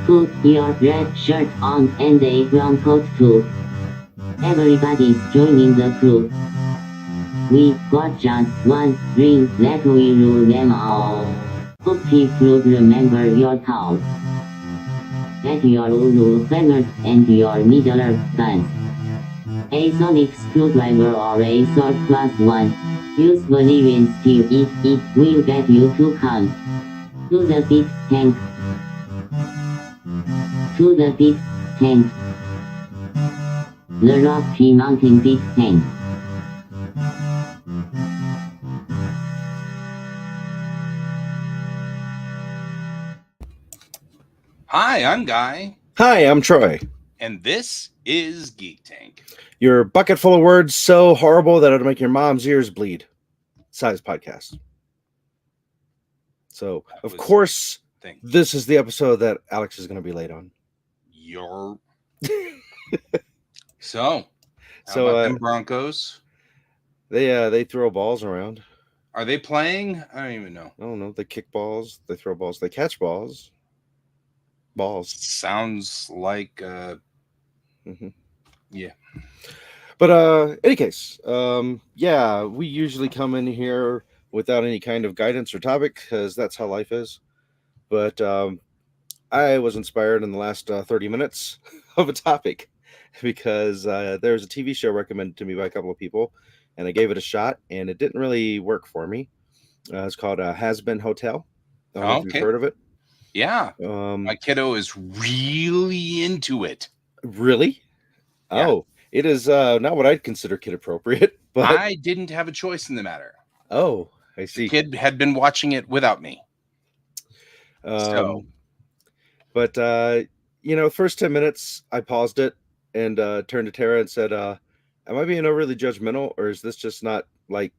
Put your red shirt on and a brown coat too. Everybody's joining the crew. We got just one ring that we rule them all. Hope you remember your towels. Get your Ulu fingers and your needler guns. A sonic screwdriver or a sword +1. Use Valerian steel if it will get you to come. To the big tank. To the big tank. The Rocky Mountain big tank. Hi, I'm Guy, Hi, I'm Troy. and this is Geek Tank. Your bucket full of words so horrible that it'll make your mom's ears bleed. Size podcast. So, That of was course, Thing. this is the episode that Alex is going to be late on. Your so how So, about them Broncos? they throw balls around. Are they playing? I don't even know. I don't know. They kick balls. They throw balls. They catch balls. Balls. Sounds like Mhm. yeah. But any case, yeah, we usually come in here without any kind of guidance or topic because that's how life is. But I was inspired in the last 30 minutes of a topic because there was a TV show recommended to me by a couple of people, and I gave it a shot, and it didn't really work for me. It's called Has Been Hotel. I don't know if you've Okay. heard of it. Yeah. My kiddo is really into it. Really? Yeah. Oh, it is not what I'd consider kid appropriate, but I didn't have a choice in the matter. oh, I The see. kid had been watching it without me. But first 10 minutes I paused it and turned to Tara and said, am I being overly judgmental, or is this just not like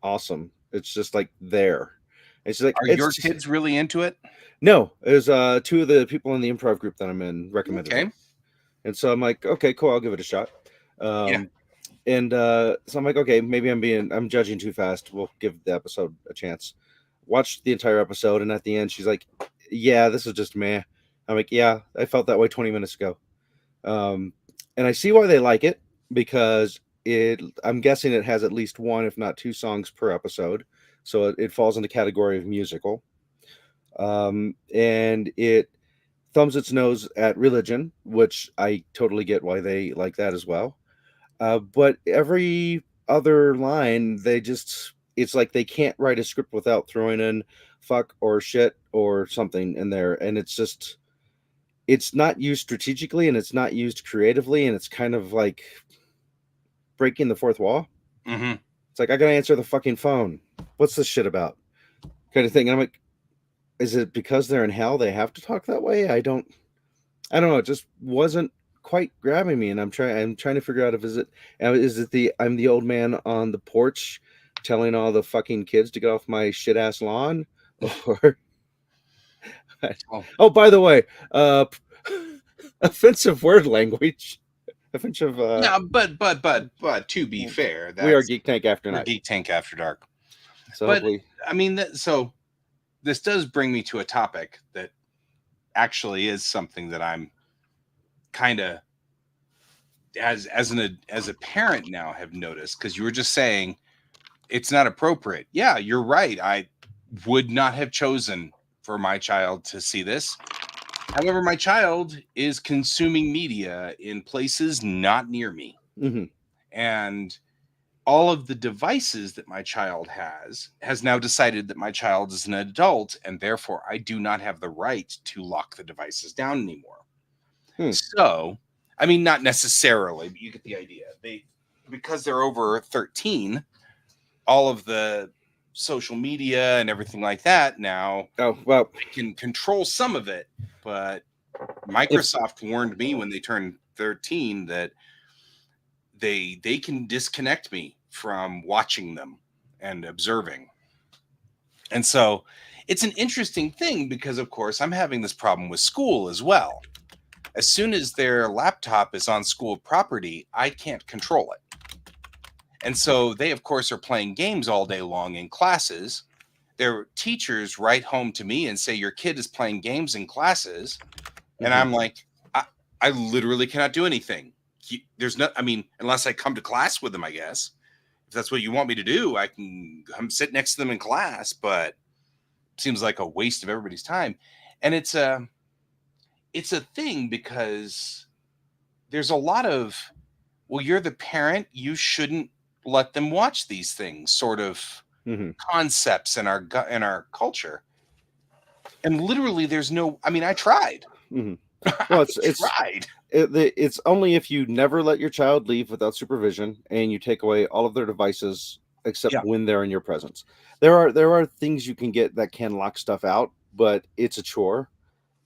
awesome? It's just like there. It's like Are your kids really into it? No, it was two of the people in the improv group that I'm in recommended it. And so I'm like, okay, cool, I'll give it a shot. Yeah. And so I'm like, okay, maybe I'm judging too fast. We'll give the episode a chance. Watched the entire episode, and at the end, she's like, yeah, this is just meh. I'm like, yeah, I felt that way 20 minutes ago. And I see why they like it, because I'm guessing it has at least one, if not two songs per episode. So it falls in the category of musical. And it thumbs its nose at religion, which I totally get why they like that as well. But every other line, it's like they can't write a script without throwing in fuck or shit or something in there. And it's not used strategically, and it's not used creatively, and it's kind of like breaking the fourth wall. Mm-hmm. It's like, I gotta answer the fucking phone. What's this shit about? Kind of thing. And I'm like, is it because they're in hell they have to talk that way? I don't know. It just wasn't quite grabbing me, and I'm trying to figure out if is it the I'm the old man on the porch telling all the fucking kids to get off my shit ass lawn, or oh, by the way, offensive word language. Offensive. Yeah, but to be fair, we are Geek Tank After we're Night. Geek Tank After Dark. So but hopefully, I mean, so this does bring me to a topic that actually is something that I'm kind of as a parent now have noticed, because you were just saying it's not appropriate. Yeah, you're right. I would not have chosen for my child to see this. However, my child is consuming media in places not near me. mm-hmm. And all of the devices that my child has now decided that my child is an adult, and therefore I do not have the right to lock the devices down anymore. So, I mean, not necessarily, but you get the idea. Because they're over 13, all of the social media and everything like that now, they can control some of it. But Microsoft warned me when they turned 13 that they can disconnect me from watching them and observing. And so it's an interesting thing, because of course I'm having this problem with school as well. As soon as their laptop is on school property, I can't control it. And so they, of course, are playing games all day long in classes. their teachers write home to me and say your kid is playing games in classes, and Mhm. I'm like, I literally cannot do anything. There's no, I mean, unless I come to class with them, I guess. If that's what you want me to do, I can come sit next to them in class, but seems like a waste of everybody's time. And it's a thing because there's a lot of, well, you're the parent, you shouldn't let them watch these things sort of Mhm. concepts in our culture. And literally there's no, I mean, I tried. Mhm. I Well, it's tried. it's only if you never let your child leave without supervision and you take away all of their devices except Yeah. when they're in your presence. There are things you can get that can lock stuff out, but it's a chore.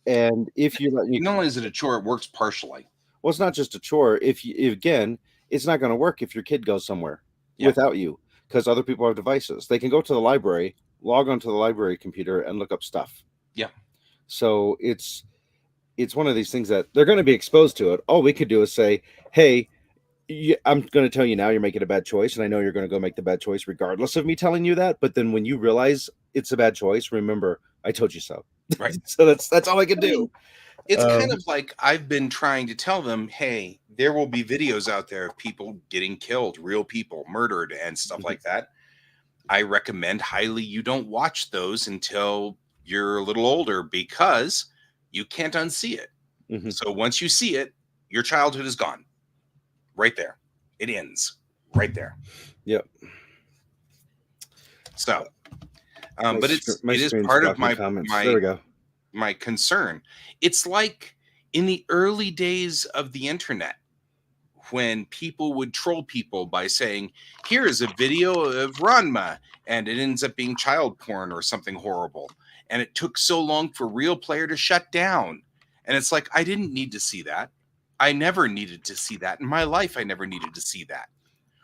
And if you let you Not only is it a chore, it works partially. well, it's not just a chore. If again, it's not going to work if your kid goes somewhere Yeah. without you because other people have devices. They can go to the library, log onto the library computer, and look up stuff. Yeah. So it's one of these things that they're going to be exposed to it. All we could do is say, "Hey, I'm going to tell you now you're making a bad choice, and I know you're going to go make the bad choice regardless of me telling you that. But then when you realize it's a bad choice, remember I told you so." Right. So that's all I can I mean, do. it's kind Um, of like I've been trying to tell them, hey, there will be videos out there of people getting killed, real people murdered, and stuff mhm, like that. I recommend highly you don't watch those until you're a little older because you can't unsee it. mhm. So once you see it, your childhood is gone. Right there. It ends right there. Yep. So, My but my it is screen's part of blocking my comments. There my we go. my concern. It's like in the early days of the internet when people would troll people by saying, here is a video of Ranma, and it ends up being child porn or something horrible. And it took so long for Real Player to shut down. And it's like, I didn't need to see that. I never needed to see that. In my life, I never needed to see that.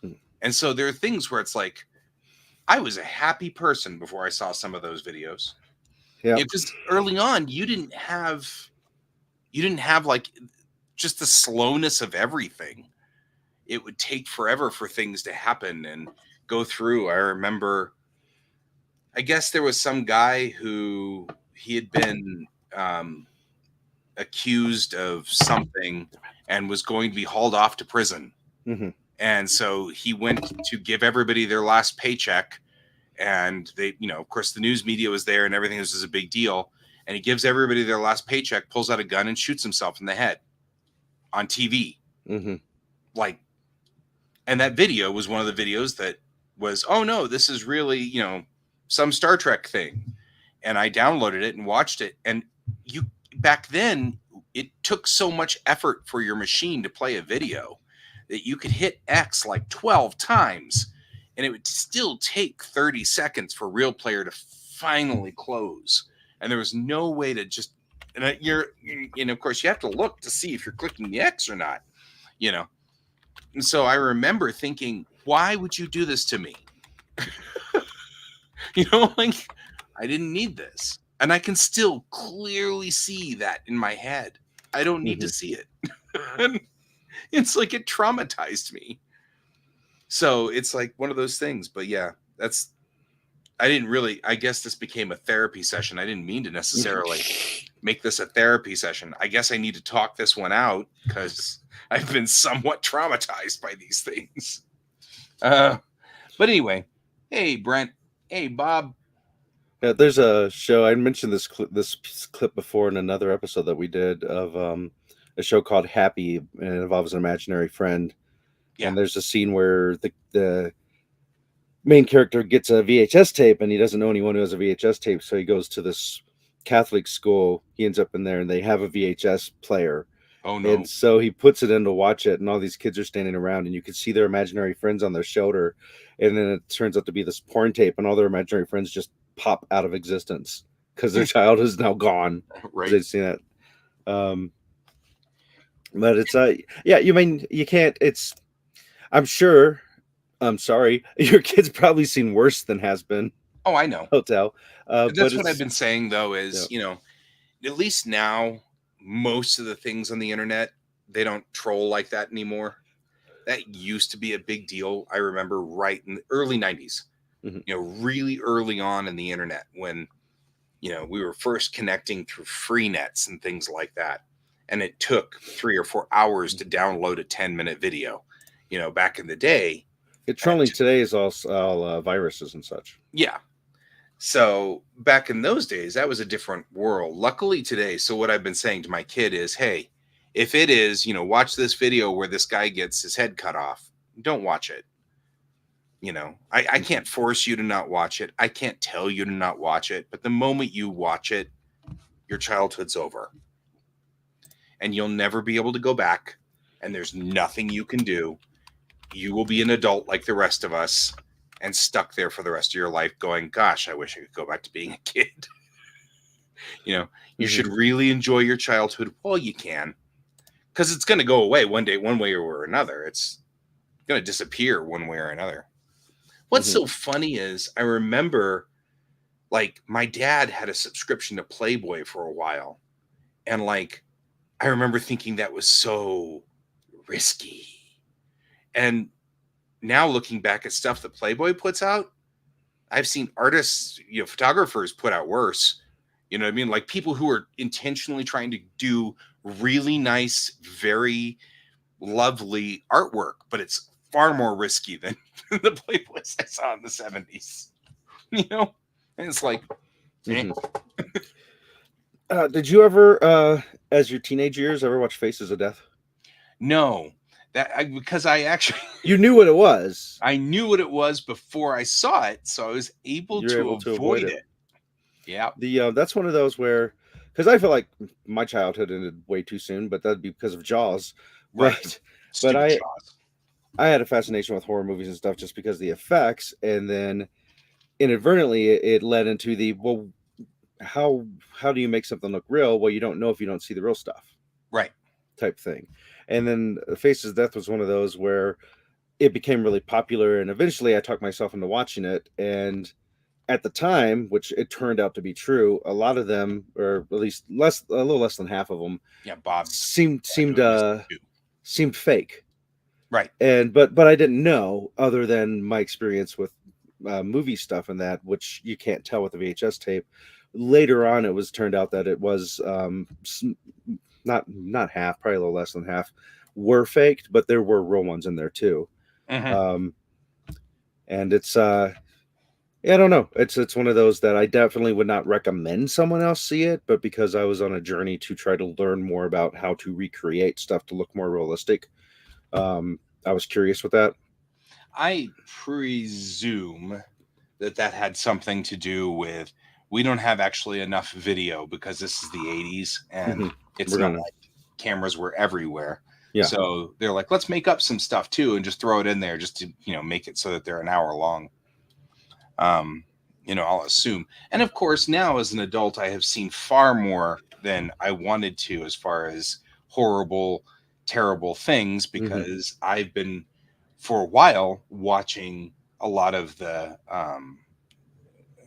Mm. And so there are things where it's like, I was a happy person before I saw some of those videos. Yep. Because early on, you didn't have like just the slowness of everything. It would take forever for things to happen and go through. I remember, I guess there was some guy who he had been accused of something and was going to be hauled off to prison. Hmm. And so he went to give everybody their last paycheck. And they, of course, the news media was there and everything. This was a big deal. And he gives everybody their last paycheck, pulls out a gun and shoots himself in the head on TV. Hmm. Like, and that video was one of the videos that was, oh no, this is really, some Star Trek thing. And I downloaded it and watched it. And you, back then, it took so much effort for your machine to play a video that you could hit X like 12 times and it would still take 30 seconds for Real Player to finally close. And there was no way to just, and of course, you have to look to see if you're clicking the X or not, you know. And so I remember thinking, why would you do this to me? Like I didn't need this. And I can still clearly see that in my head. I don't need Hmm. to see it. And it's like it traumatized me. So it's like one of those things. But yeah, I guess this became a therapy session. I didn't mean to necessarily make this a therapy session. I guess I need to talk this one out because I've been somewhat traumatized by these things. But anyway, hey Brent, hey Bob. Yeah, there's a show. I mentioned this clip before in another episode that we did of a show called Happy, and it involves an imaginary friend. Yeah. And there's a scene where the main character gets a VHS tape, and he doesn't know anyone who has a VHS tape, so he goes to this Catholic school. He ends up in there, and they have a VHS player. Oh no. And so he puts it in to watch it, and all these kids are standing around, and you can see their imaginary friends on their shoulder. And then it turns out to be this porn tape, and all their imaginary friends just pop out of existence because their child is now gone. Right. They've seen it. Um, but it's yeah, you mean you can't. It's I'm sure. I'm sorry, your kid's probably seen worse than Has Been Oh, I know. Hotel. But That's what I've it's been saying though, yeah. is, at least now most of the things on the internet, they don't troll like that anymore. That used to be a big deal. I remember right in the early 90s. really early on in the internet when, we were first connecting through free nets and things like that. And it took 3 or 4 hours to download a 10-minute video. Back in the day. Trolling today is all viruses and such. Yeah. So back in those days, that was a different world. Luckily today, so what I've been saying to my kid is, hey, if it is, watch this video where this guy gets his head cut off, don't watch it. I can't force you to not watch it. I can't tell you to not watch it. But the moment you watch it, your childhood's over. And you'll never be able to go back. And there's nothing you can do. You will be an adult like the rest of us and stuck there for the rest of your life going, gosh, I wish I could go back to being a kid. You should really enjoy your childhood while you can. Because it's going to go away one day, one way or another. It's going to disappear one way or another. What's so funny is I remember, like, my dad had a subscription to Playboy for a while. And, like, I remember thinking that was so risky. And now looking back at stuff that Playboy puts out, I've seen artists, photographers put out worse. You know what I mean? Like people who are intentionally trying to do really nice, very lovely artwork, but it's far more risky than the Playboys I saw in the 70s. And it's like, did you ever, as your teenage years, ever watch Faces of Death? No. Because I actually... You knew what it was. I knew what it was before I saw it, so I was able to avoid it. Yeah. That's one of those where... Because I feel like my childhood ended way too soon, but that'd be because of Jaws. Right. But I had a fascination with horror movies and stuff just because of the effects, and then inadvertently it led into the, well, how do you make something look real? Well, you don't know if you don't see the real stuff. Right. Type thing. And then Faces of Death was one of those where it became really popular, and eventually I talked myself into watching it, and at the time, which it turned out to be true, a lot of them, or at least a little less than half of them, Bob seemed fake. Right. But I didn't know, other than my experience with movie stuff and that, which you can't tell with the VHS tape. Later on, it was turned out that it was not half, probably a little less than half, were faked, but there were real ones in there too. And it's I don't know. It's one of those that I definitely would not recommend someone else see it, but because I was on a journey to try to learn more about how to recreate stuff to look more realistic, I was curious with that. I presume that had something to do with we don't have actually enough video because this is the 80s and it's not like cameras were everywhere. Yeah. So they're like, let's make up some stuff too and just throw it in there just to, make it so that they're an hour long. I'll assume. And of course, now as an adult, I have seen far more than I wanted to as far as horrible, terrible things because I've been for a while watching a lot of the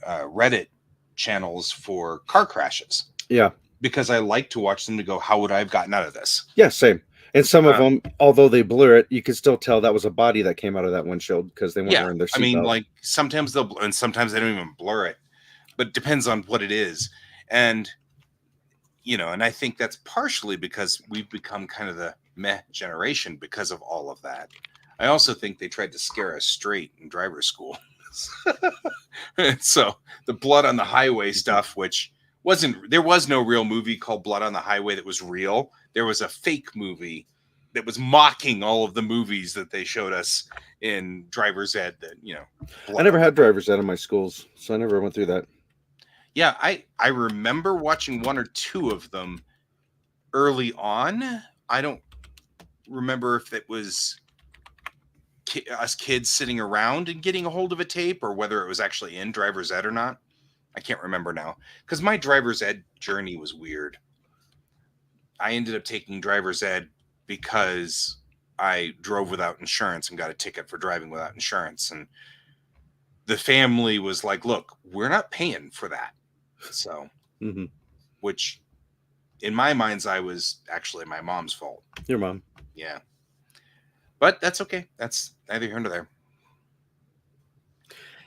Reddit channels for car crashes. Yeah. Because I like to watch them to go, how would I have gotten out of this? Yeah, same. And some of them, although they blur it, you can still tell that was a body that came out of that windshield because they weren't wearing their seatbelt. I mean, like sometimes they'll, and sometimes they don't even blur it, but it depends on what it is. And, and I think that's partially because we've become kind of the meh generation because of all of that. I also think they tried to scare us straight in driver's school. So the Blood on the Highway stuff, which there was no real movie called Blood on the Highway that was real. There was a fake movie that was mocking all of the movies that they showed us in driver's ed that, I never had driver's ed in my schools, so I never went through that. Yeah, I remember watching one or two of them early on. I don't remember if it was us kids sitting around and getting a hold of a tape or whether it was actually in driver's ed or not. I can't remember now because my driver's ed journey was weird. I ended up taking driver's ed because I drove without insurance and got a ticket for driving without insurance. And the family was like, look, we're not paying for that. So, which in my mind's eye was actually my mom's fault. Your mom. Yeah. But that's okay. That's neither here nor there.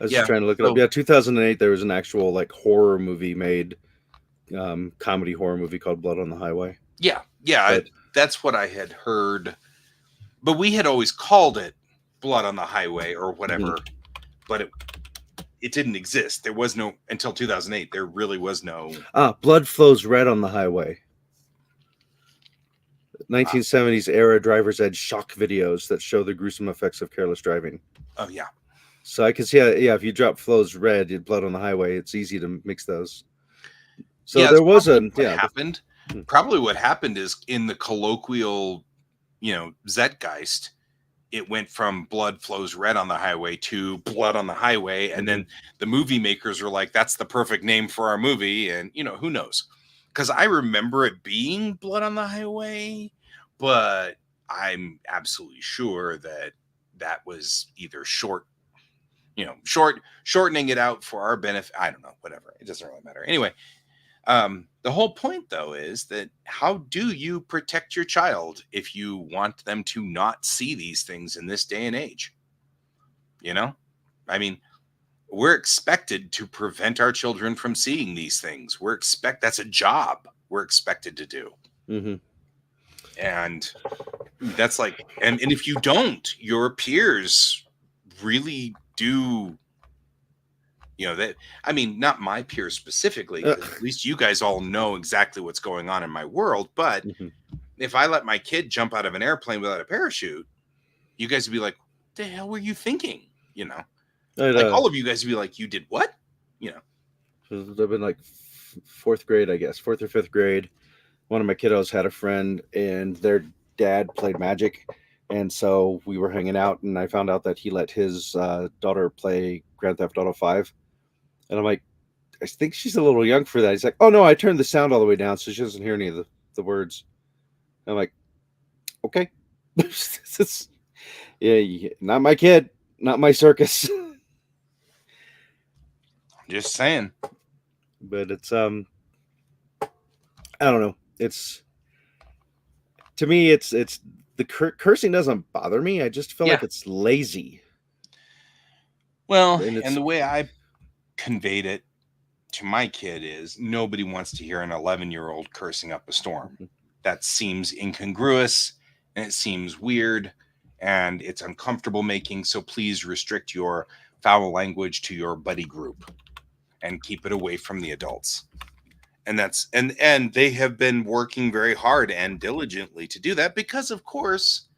I was Yeah, just trying to look it so- up. Yeah, 2008. There was an actual like horror movie made, comedy horror movie called Blood on the Highway. Yeah, But- that's what I had heard. But we had always called it Blood on the Highway or whatever. But it didn't exist. There was no, until 2008. There really was no. Blood Flows Red on the Highway. 1970s era driver's ed shock videos that show the gruesome effects of careless driving. Oh yeah. So I can see, yeah, if you drop Flows Red, Blood on the Highway, it's easy to mix those. So there was happened. Probably what happened is in the colloquial, zeitgeist, it went from Blood Flows Red on the Highway to Blood on the Highway, and then the movie makers were like, "That's the perfect name for our movie," and who knows? Because I remember it being Blood on the Highway, but I'm absolutely sure that was either shortening it out for our benefit. I don't know, whatever. It doesn't really matter. Anyway, the whole point though is that how do you protect your child if you want them to not see these things in this day and age? I mean, we're expected to prevent our children from seeing these things. That's a job we're expected to do. Mm-hmm. And that's like, and if you don't, your peers really do, that, I mean, not my peers specifically, 'cause at least you guys all know exactly what's going on in my world. But if I let my kid jump out of an airplane without a parachute, you guys would be like, what the hell were you thinking? All of you guys would be like, you did what? I've been like fourth grade, I guess, fourth or fifth grade. One of my kiddos had a friend and their dad played Magic. And so we were hanging out and I found out that he let his daughter play Grand Theft Auto 5. And I'm like, I think she's a little young for that. He's like, oh no, I turned the sound all the way down so she doesn't hear any of the words. I'm like, okay. Yeah, not my kid, not my circus. Just saying. But it's I don't know. It's, to me, it's the cursing doesn't bother me. I just feel like it's lazy. Well, and the way I conveyed it to my kid is nobody wants to hear an 11-year-old cursing up a storm. That seems incongruous and it seems weird and it's uncomfortable making. So please restrict your foul language to your buddy group and keep it away from the adults. And that's, and they have been working very hard and diligently to do that because, of course,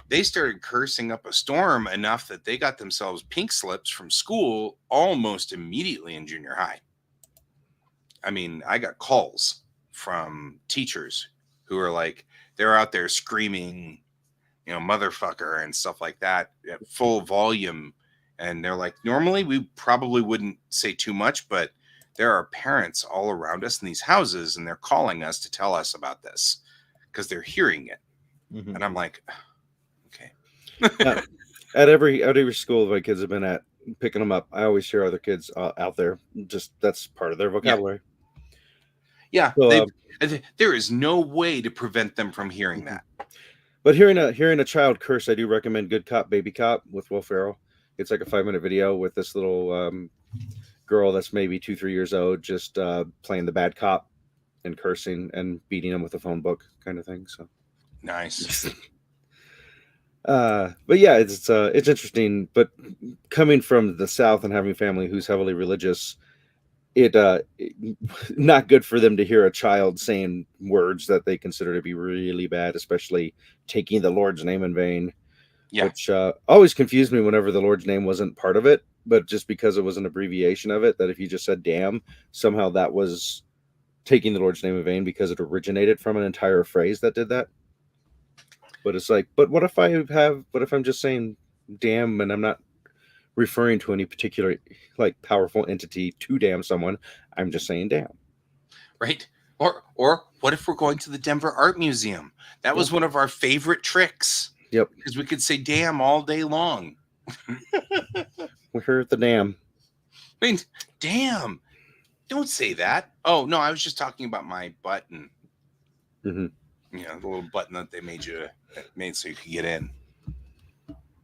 they started cursing up a storm enough that they got themselves pink slips from school almost immediately in junior high. I mean, I got calls from teachers who are like, they're out there screaming, motherfucker and stuff like that at full volume. And they're like, normally we probably wouldn't say too much, but there are parents all around us in these houses and they're calling us to tell us about this because they're hearing it. And I'm like, okay. At every school my kids have been at, picking them up, I always hear other kids out there. Just that's part of their vocabulary. Yeah, so, there is no way to prevent them from hearing that. But hearing a child curse, I do recommend Good Cop, Baby Cop with Will Ferrell. It's like a 5-minute video with this little girl that's maybe 2-3 years old, just playing the bad cop and cursing and beating him with a phone book, kind of thing. So nice. But yeah, it's interesting. But coming from the South and having family who's heavily religious, it not good for them to hear a child saying words that they consider to be really bad, especially taking the Lord's name in vain. Yeah. Which always confused me whenever the Lord's name wasn't part of it, but just because it was an abbreviation of it, that if you just said damn, somehow that was taking the Lord's name in vain because it originated from an entire phrase that did that. But it's like, but what if I'm just saying damn and I'm not referring to any particular like powerful entity to damn someone? I'm just saying damn. Right. Or what if we're going to the Denver Art Museum? That was one of our favorite tricks. Yep. Because we could say damn all day long. We heard the damn. I mean, damn. Don't say that. Oh, no, I was just talking about my button. The little button that they made so you could get in.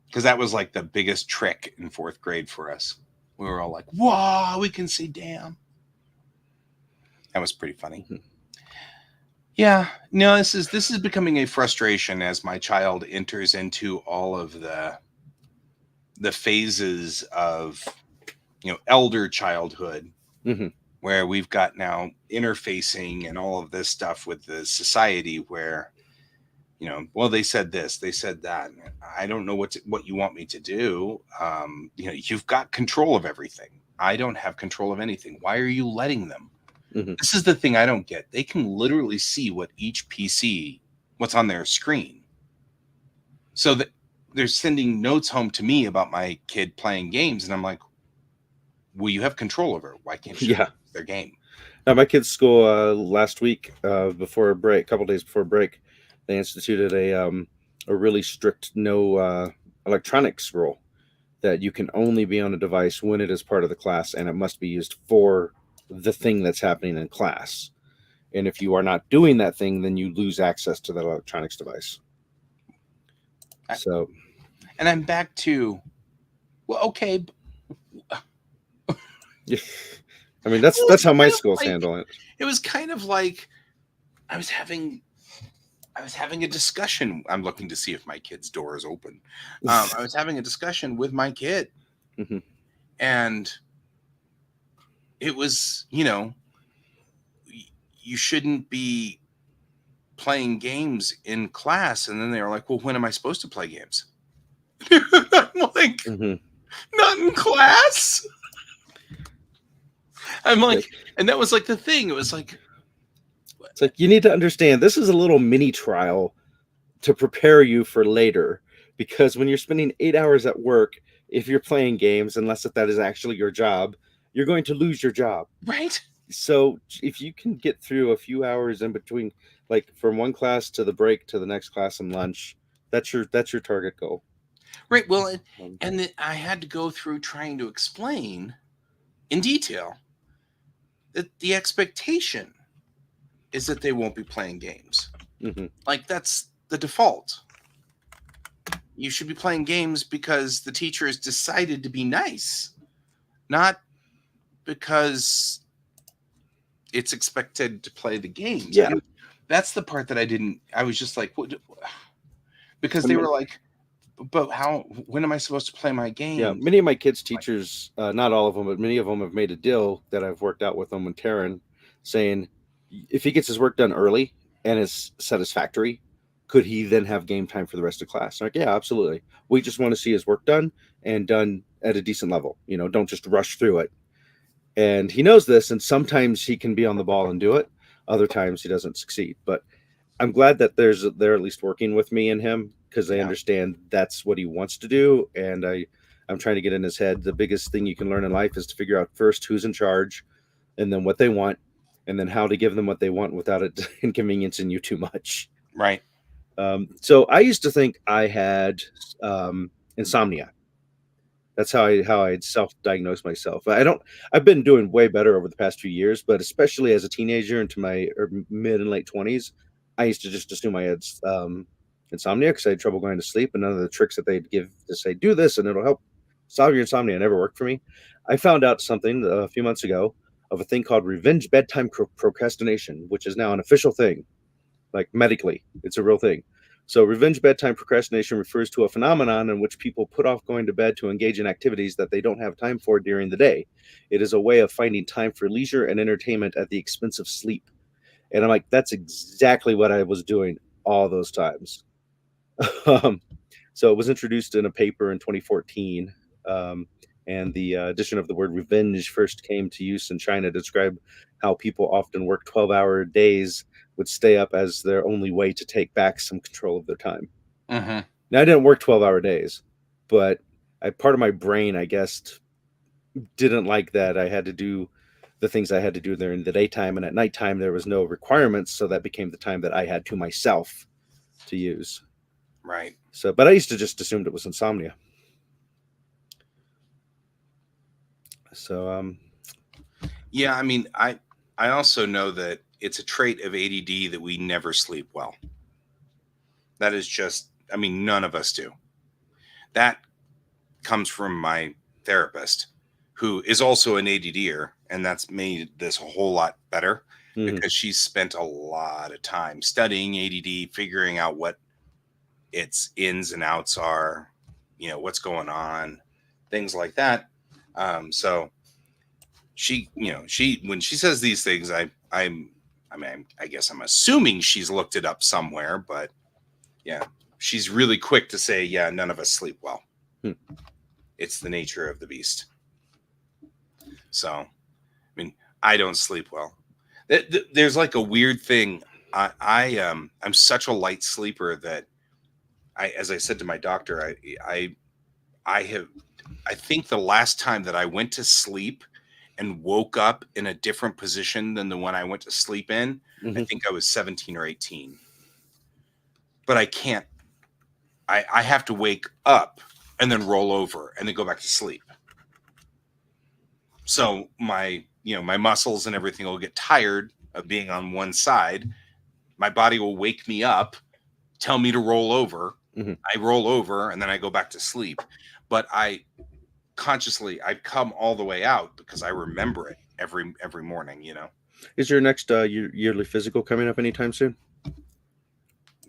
because that was like the biggest trick in 4th grade for us. We were all like, "Wow, we can say damn." That was pretty funny. Mhm. Yeah, no, this is becoming a frustration as my child enters into all of the phases of, elder childhood, Mhm. where we've got now interfacing and all of this stuff with the society where, well, they said this, they said that. I don't know what you want me to do. You've got control of everything. I don't have control of anything. Why are you letting them? Mhm. This is the thing I don't get. They can literally see what's on their screen. So that they're sending notes home to me about my kid playing games, and I'm like, well, you have control over it. Why can't you Yeah. their game? Now, my kids' school last week, before a break, a couple days before break, they instituted a really strict no electronics rule that you can only be on a device when it is part of the class, and it must be used for the thing that's happening in class. And if you are not doing that thing, then you lose access to that electronics device. So, And I'm back to, well, okay. yeah. I mean, that's how my schools handle it. It was kind of like I was having a discussion. I'm looking to see if my kid's door is open. I was having a discussion with my kid, Mhm. and it was, you shouldn't be playing games in class. And then they were like, well, when am I supposed to play games? I'm like, Mhm. not in class. I'm like, Okay. and that was like the thing. It was like, It's like you need to understand this is a little mini trial to prepare you for later, because when you're spending 8 hours at work, if you're playing games, unless if that is actually your job, you're going to lose your job. right. So if you can get through a few hours in between, like from one class to the break to the next class and lunch, that's your target goal. Right. Well, Um, and then I had to go through trying to explain in detail that the expectation is that they won't be playing games. mhm. Like, that's the default. You should be playing games because the teacher has decided to be nice, not because it's expected to play the games. Yeah. And that's the part that I was just like, what? Because I they mean, were like, but when am I supposed to play my yeah, game? many of my kids' teachers, not all of them, but many of them have made a deal that I've worked out with them and Taryn, saying if he gets his work done early and is satisfactory, could he then have game time for the rest of class? Like, yeah, absolutely. We just want to see his work done and done at a decent level. Don't just rush through it. And he knows this, and sometimes he can be on the ball and do it. Other times he doesn't succeed. But I'm glad that they're at least working with me and him, because they Yeah. understand that's what he wants to do, and I'm trying to get in his head. The biggest thing you can learn in life is to figure out first who's in charge, and then what they want, and then how to give them what they want without it inconveniencing you too much. Right. So I used to think I had insomnia. That's how I self-diagnosed myself. I've been doing way better over the past few years, but especially as a teenager into my mid and late 20s, I used to just assume I had insomnia because I had trouble going to sleep, and none of the tricks that they'd give to say do this and it'll help solve your insomnia never worked for me. I found out something a few months ago of a thing called revenge bedtime procrastination, which is now an official thing, like medically, it's a real thing. So, revenge bedtime procrastination refers to a phenomenon in which people put off going to bed to engage in activities that they don't have time for during the day. It is a way of finding time for leisure and entertainment at the expense of sleep. And I'm like, that's exactly what I was doing all those times. um, so, it was introduced in a paper in 2014. And the addition of the word revenge first came to use in China to describe how people often work 12-hour days would stay up as their only way to take back some control of their time. Mm-hmm. Now, I didn't work 12-hour days, but part of my brain, I guess, didn't like that I had to do the things I had to do there in the daytime, and at nighttime there was no requirements, so that became the time that I had to myself to use. Right. So, but I used to just assumed it was insomnia. So, Yeah, I mean, I also know that it's a trait of ADD that we never sleep well. That is just, I mean, none of us do. that comes from my therapist, who is also an ADDer, and that's made this a whole lot better because she's spent a lot of time studying ADD, figuring out what its ins and outs are, what's going on, things like that. So she, when she says these things, I guess I'm assuming she's looked it up somewhere, but yeah, she's really quick to say, yeah, none of us sleep well. It's the nature of the beast. So, I mean, I don't sleep well. There's like a weird thing. I'm such a light sleeper that as I said to my doctor, I think the last time that I went to sleep and woke up in a different position than the one I went to sleep in, I think I was 17 or 18. But I can't. I have to wake up and then roll over and then go back to sleep. So my muscles and everything will get tired of being on one side. My body will wake me up, tell me to roll over. I roll over and then I go back to sleep. But I come all the way out because I remember it every morning, Is your next yearly physical coming up anytime soon?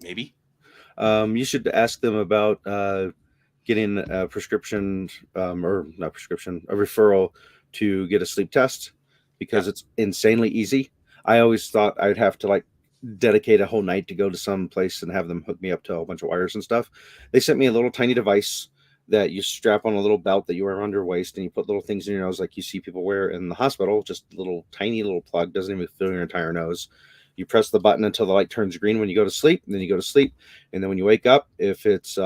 Maybe. You should ask them about getting a prescription, or not prescription, a referral to get a sleep test, because it's insanely easy. I always thought I'd have to like dedicate a whole night to go to some place and have them hook me up to a bunch of wires and stuff. They sent me a little tiny device that you strap on a little belt that you wear around your waist, and you put little things in your nose like you see people wear in the hospital, just a little tiny little plug, doesn't even fill your entire nose. You press the button until the light turns green when you go to sleep, and then you go to sleep. And then when you wake up, if it's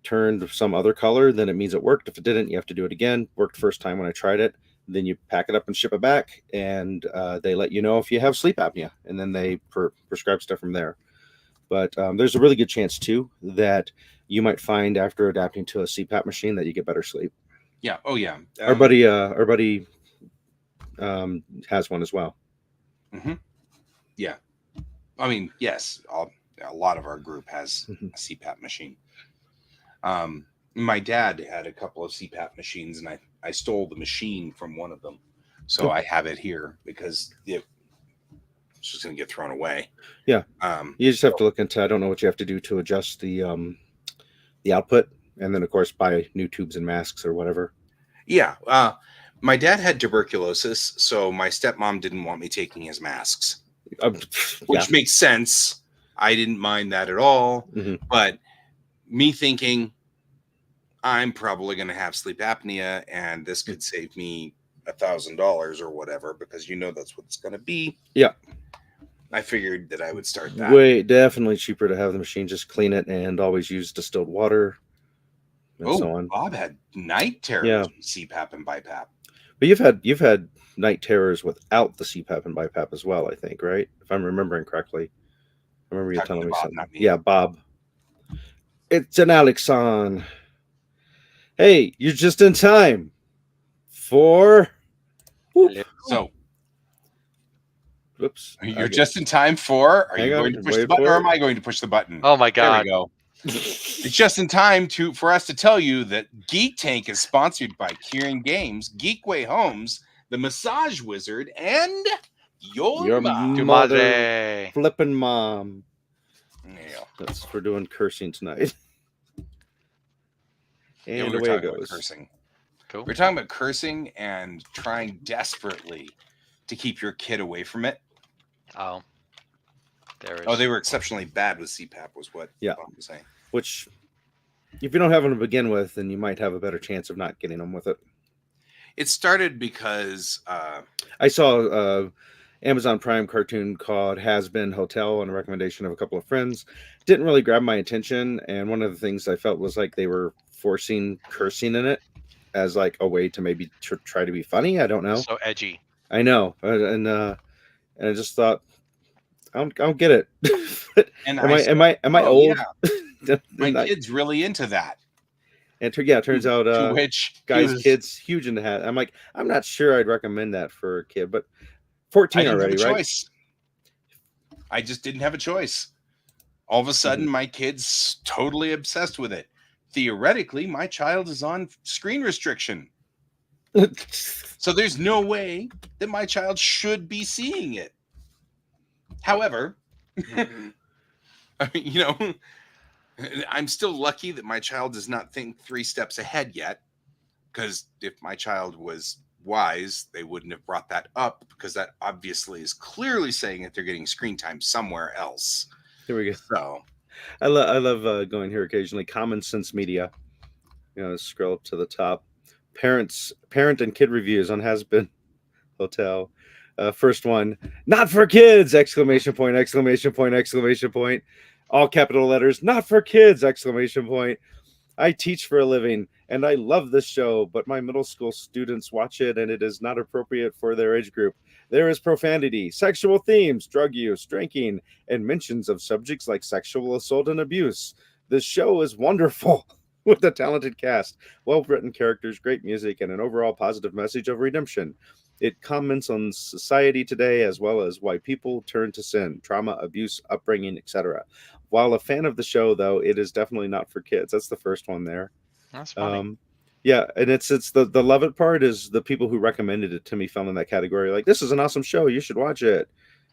turned some other color, then it means it worked. If it didn't, you have to do it again. Worked first time when I tried it. Then you pack it up and ship it back, and they let you know if you have sleep apnea, and then they prescribe stuff from there. But there's a really good chance too that you might find after adapting to a CPAP machine that you get better sleep. Yeah. Oh yeah. Our buddy has one as well. Yeah. I mean, yes, a lot of our group has a CPAP machine. My dad had a couple of CPAP machines, and I stole the machine from one of them. So I have it here because it's just going to get thrown away. Yeah. You just have to look into, I don't know what you have to do to adjust the output, and then of course buy new tubes and masks or whatever. Yeah. My dad had tuberculosis, so my stepmom didn't want me taking his masks, which makes sense. I didn't mind that at all. But me thinking I'm probably going to have sleep apnea, and this could save me $1,000 or whatever, because that's what it's going to be. Yeah. I figured that I would start that. Definitely cheaper to have the machine, just clean it and always use distilled water and so on. Bob had night terrors with CPAP and BiPAP. But you've had night terrors without the CPAP and BiPAP as well, I think, right? If I'm remembering correctly. I remember you telling me something. Yeah, Bob. It's an Alexon. Hey, you're just in time for. So, whoops. You're just in time for. Are you going to push the button, or am I going to push the button? Oh my God! There we go. It's just in time for us to tell you that Geek Tank is sponsored by Kieran Games, Geekway Homes, the Massage Wizard, and your mother flipping mom. Yeah. That's we're doing cursing tonight. And we're away it talking goes. about cursing. Cool. We're talking about cursing and trying desperately to keep your kid away from it. Oh. They were exceptionally bad with CPAP, was what Bob was saying. Which, if you don't have them to begin with, then you might have a better chance of not getting them with it. It started because I saw Amazon Prime cartoon called Has Been Hotel on a recommendation of a couple of friends. Didn't really grab my attention, and one of the things I felt was like they were forcing cursing in it as like a way to maybe try to be funny. I don't know. So edgy. I know, and I just thought, I don't get it. And am I old? Yeah. My kid's really into that. And turns out to which kids huge into hat. I'm like, I'm not sure I'd recommend that for a kid, but 14 already, right? Choice. I just didn't have a choice. All of a sudden, my kid's totally obsessed with it. theoretically, my child is on screen restriction. So there's no way that my child should be seeing it. However, I mean, I'm still lucky that my child does not think 3 steps ahead yet, because if my child was wise, they wouldn't have brought that up, because that obviously is clearly saying that they're getting screen time somewhere else. Here we go. So I love going here occasionally. Common Sense Media. Scroll up to the top. Parent and kid reviews on Has Been Hotel. First one, not for kids! Exclamation point! Exclamation point! Exclamation point! All capital letters. Not for kids! Exclamation point! I teach for a living and I love this show, but my middle school students watch it and it is not appropriate for their age group. There is profanity, sexual themes, drug use, drinking, and mentions of subjects like sexual assault and abuse. This show is wonderful with a talented cast, well-written characters, great music, and an overall positive message of redemption. It comments on society today as well as why people turn to sin, trauma, abuse, upbringing, etc. While a fan of the show, though, it is definitely not for kids. That's the first one there. That's funny. Yeah, and it's the love it part is the people who recommended it to me fell in that category. Like, this is an awesome show, you should watch it.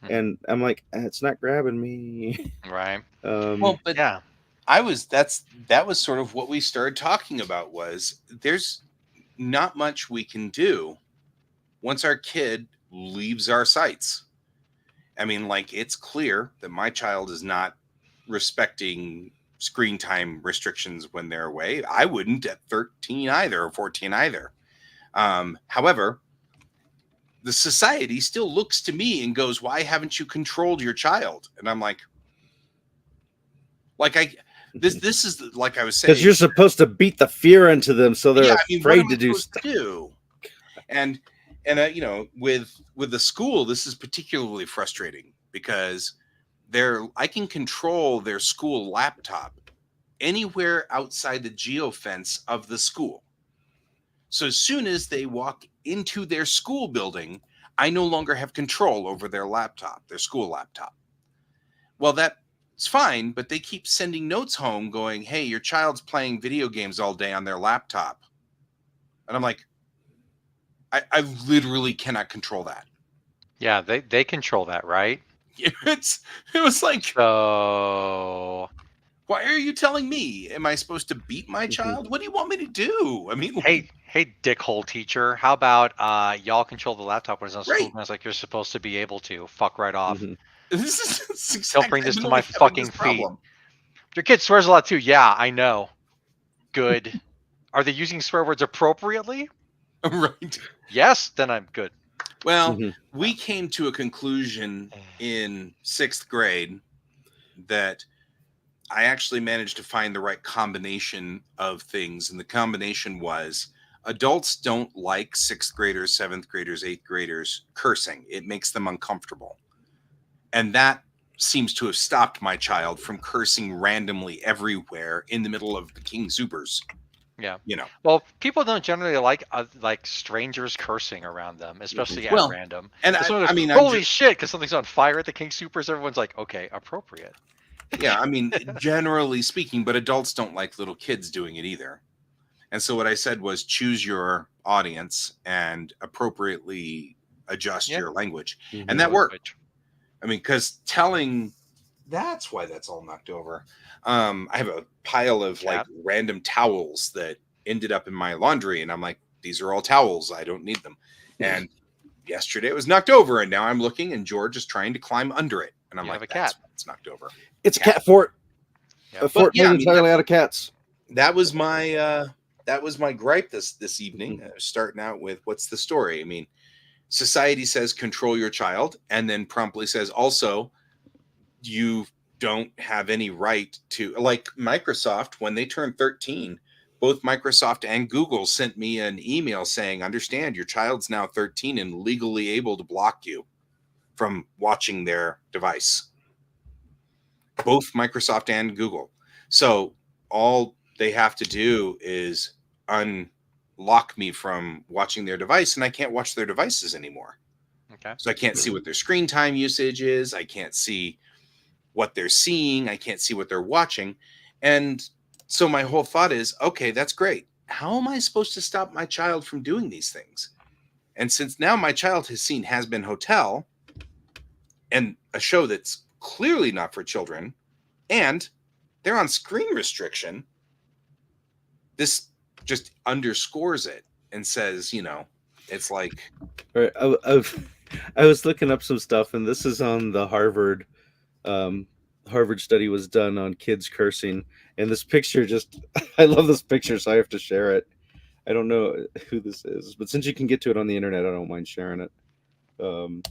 And I'm like, it's not grabbing me. Right. well, but Yeah. that was sort of what we started talking about, was there's not much we can do once our kid leaves our sites. I mean, like, it's clear that my child is not respecting screen time restrictions when they're away. I wouldn't at 13 either, or 14 either. However, the society still looks to me and goes, why haven't you controlled your child? And I'm like this is like I was saying, because you're supposed to beat the fear into them so they're afraid to do stuff. And with the school, this is particularly frustrating, because I can control their school laptop anywhere outside the geofence of the school. So as soon as they walk into their school building, I no longer have control over their laptop, their school laptop. Well, that's fine, but they keep sending notes home going, hey, your child's playing video games all day on their laptop. And I'm like, I literally cannot control that. Yeah, they control that, right? It was like, so why are you telling me? Am I supposed to beat my child? What do you want me to do? I mean, hey, dickhole teacher, how about y'all control the laptop when it's on school? Right. And it's like you're supposed to be able to. Fuck right off. this is Don't bring this to my fucking feet. Your kid swears a lot too. Yeah, I know. Good. Are they using swear words appropriately? Right. Yes, then I'm good. Well, we came to a conclusion in 6th grade that I actually managed to find the right combination of things. And the combination was, adults don't like 6th graders, 7th graders, 8th graders cursing. It makes them uncomfortable. And that seems to have stopped my child from cursing randomly everywhere in the middle of the King Supers. Yeah. You know. Well, people don't generally like strangers cursing around them, especially at random. And I mean, holy shit, because something's on fire at the King Supers. Everyone's like, okay, appropriate. Yeah, I mean, generally speaking, but adults don't like little kids doing it either. And so what I said was, choose your audience and appropriately adjust your language. And that worked. I mean, because that's why that's all knocked over. I have a pile of like random towels that ended up in my laundry, and I'm like, these are all towels. I don't need them. And yesterday it was knocked over, and now I'm looking, and George is trying to climb under it. And I'm like, that's why it's knocked over. It's a cat fort. A fort made entirely out of cats. That was my gripe this evening. Starting out with, what's the story? I mean, society says control your child, and then promptly says also, you don't have any right to, like Microsoft, when they turned 13, both Microsoft and Google sent me an email saying, understand, your child's now 13 and legally able to block you from watching their device. Both Microsoft and Google. So all they have to do is unlock me from watching their device, and I can't watch their devices anymore. Okay. So I can't see what their screen time usage is. I can't see what they're seeing. I can't see what they're watching. And So my whole thought is, okay, that's great. How am I supposed to stop my child from doing these things? And since now my child has seen Has Been Hotel and a show that's clearly not for children, and they're on screen restriction, this just underscores it and says, it's like, All right, I was looking up some stuff, and this is on the Harvard study was done on kids cursing, and this picture just I love this picture, so I have to share it. I don't know who this is, but since you can get to it on the internet, I don't mind sharing it. and